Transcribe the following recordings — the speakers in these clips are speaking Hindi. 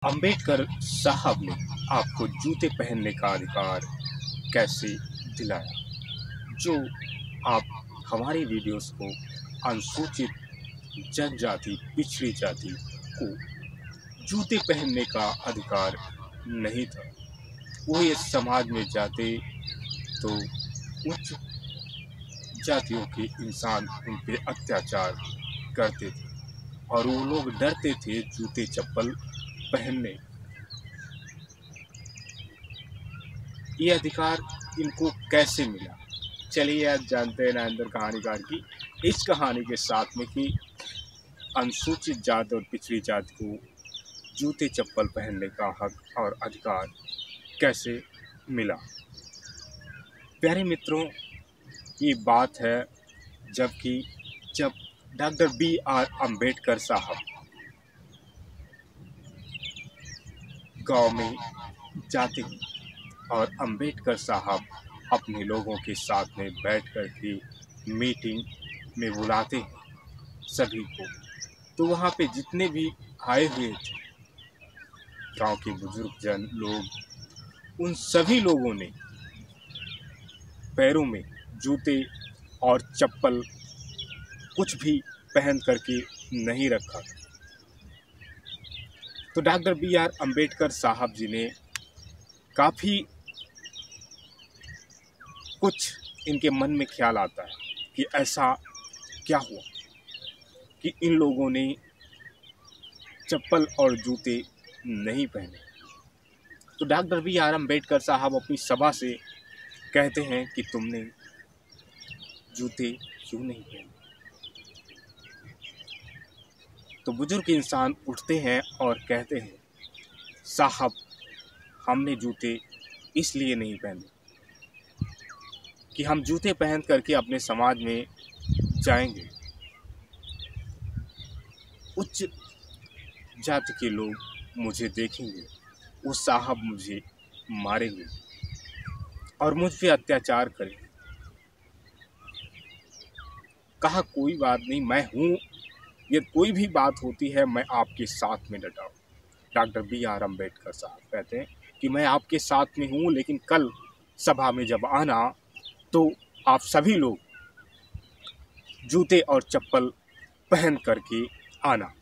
अंबेडकर साहब ने आपको जूते पहनने का अधिकार कैसे दिलाया? जो आप हमारी वीडियोस को अनुसूचित जनजाति, पिछड़ी जाति को जूते पहनने का अधिकार नहीं था। वो इस समाज में जाते तो उच्च जातियों के इंसान उन पे अत्याचार करते थे और वो लोग डरते थे जूते चप्पल पहनने। ये अधिकार इनको कैसे मिला? चलिए आज जानते हैं नरेंद्र कहानीकार की इस कहानी के साथ में कि अनुसूचित जाति और पिछड़ी जाति को जूते चप्पल पहनने का हक और अधिकार कैसे मिला। प्यारे मित्रों, ये बात है जब डॉक्टर बी.आर. अम्बेडकर साहब गांव में जाते हैं और अम्बेडकर साहब अपने लोगों के साथ में बैठ कर के मीटिंग में बुलाते हैं सभी को। तो वहाँ पे जितने भी आए हुए थे गांव के बुजुर्ग जन लोग, उन सभी लोगों ने पैरों में जूते और चप्पल कुछ भी पहन करके नहीं रखा। तो डॉक्टर बी.आर. अम्बेडकर साहब जी ने काफ़ी कुछ इनके मन में ख्याल आता है कि ऐसा क्या हुआ कि इन लोगों ने चप्पल और जूते नहीं पहने। तो डॉक्टर बी.आर. अम्बेडकर साहब अपनी सभा से कहते हैं कि तुमने जूते क्यों नहीं पहने? तो बुजुर्ग इंसान उठते हैं और कहते हैं, साहब हमने जूते इसलिए नहीं पहने कि हम जूते पहन करके अपने समाज में जाएंगे, उच्च जाति के लोग मुझे देखेंगे, वो साहब मुझे मारेंगे और मुझ पे अत्याचार करेंगे। कहा कोई बात नहीं, मैं हूँ, ये कोई भी बात होती है मैं आपके साथ में डटा हूँ। Doctor B R. अम्बेडकर साहब कहते हैं कि मैं आपके साथ में हूँ, लेकिन कल सभा में जब आना तो आप सभी लोग जूते और चप्पल पहन करके आना।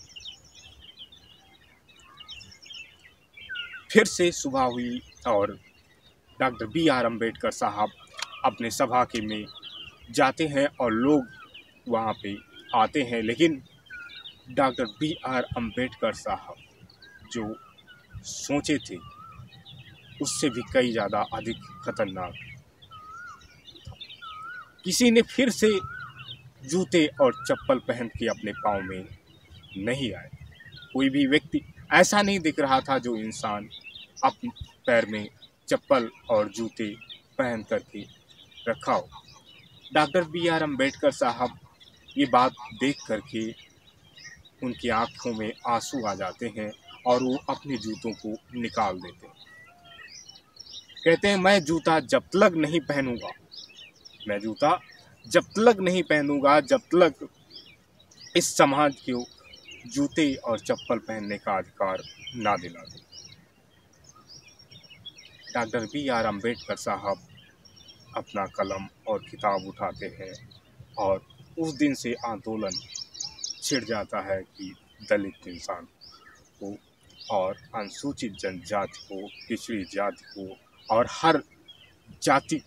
फिर से सुबह हुई और डॉक्टर बी.आर. अम्बेडकर साहब अपने सभा के में जाते हैं और लोग वहाँ पे आते हैं, लेकिन डॉक्टर बी.आर. अम्बेडकर साहब जो सोचे थे उससे भी कई ज़्यादा अधिक खतरनाक। किसी ने फिर से जूते और चप्पल पहन के अपने पाँव में नहीं आए। कोई भी व्यक्ति ऐसा नहीं दिख रहा था जो इंसान अपने पैर में चप्पल और जूते पहन करके रखा हो। Doctor B R. अम्बेडकर साहब ये बात देख करके उनकी आंखों में आंसू आ जाते हैं और वो अपने जूतों को निकाल देते हैं। कहते हैं मैं जूता जब तक नहीं पहनूंगा, मैं जूता जब तक नहीं पहनूंगा जब तक इस समाज को जूते और चप्पल पहनने का अधिकार ना दिला दे। Doctor B R. अम्बेडकर साहब अपना कलम और किताब उठाते हैं और उस दिन से आंदोलन छिड़ जाता है कि दलित इंसान को और अनुसूचित जनजाति को, पिछड़ी जाति को और हर जाति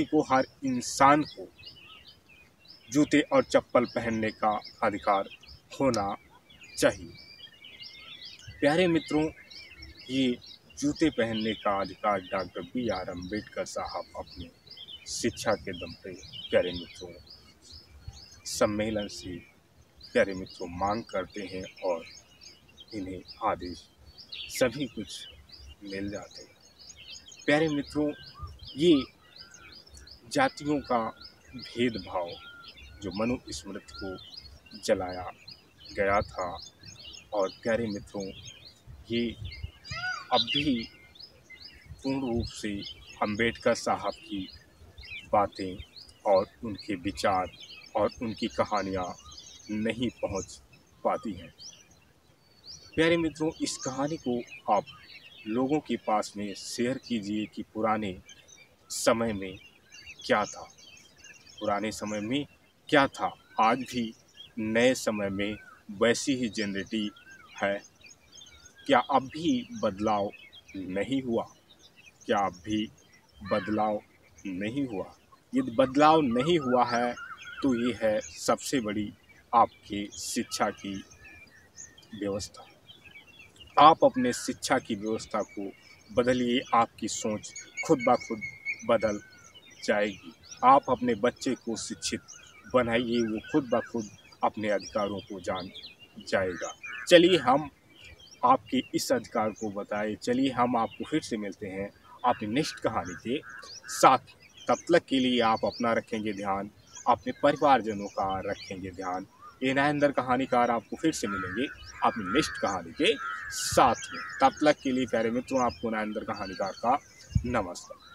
को, हर इंसान को जूते और चप्पल पहनने का अधिकार होना चाहिए। प्यारे मित्रों, ये जूते पहनने का अधिकार डॉक्टर बी.आर. अम्बेडकर साहब अपने शिक्षा के दम पे प्यारे मित्रों सम्मेलन से प्यारे मित्रों मांग करते हैं और इन्हें आदेश सभी कुछ मिल जाते हैं। प्यारे मित्रों, ये जातियों का भेदभाव जो मनुस्मृति को जलाया गया था, और प्यारे मित्रों ये अब भी पूर्ण रूप से अम्बेडकर साहब की बातें और उनके विचार और उनकी कहानियाँ नहीं पहुंच पाती हैं। प्यारे मित्रों, इस कहानी को आप लोगों के पास में शेयर कीजिए कि पुराने समय में क्या था, पुराने समय में क्या था, आज भी नए समय में वैसी ही जेनरेटी है। क्या अब भी बदलाव नहीं हुआ? क्या अब भी बदलाव नहीं हुआ? यदि बदलाव नहीं हुआ है तो ये है सबसे बड़ी आपकी शिक्षा की व्यवस्था। आप अपने शिक्षा की व्यवस्था को बदलिए, आपकी सोच खुद ब खुद बदल जाएगी। आप अपने बच्चे को शिक्षित बनाइए, वो खुद ब खुद अपने अधिकारों को जान जाएगा। चलिए हम आपके इस अधिकार को बताएं। चलिए हम आपको फिर से मिलते हैं अपनी नेक्स्ट कहानी के साथ। तब तक के लिए आप अपना रखेंगे ध्यान, अपने परिवारजनों का रखेंगे ध्यान। ये नरेंद्र कहानीकार आपको फिर से मिलेंगे अपनी नेक्स्ट कहानी के साथ में। तब तक के लिए प्यारे मित्रों, आपको नरेंद्र कहानीकार का नमस्कार।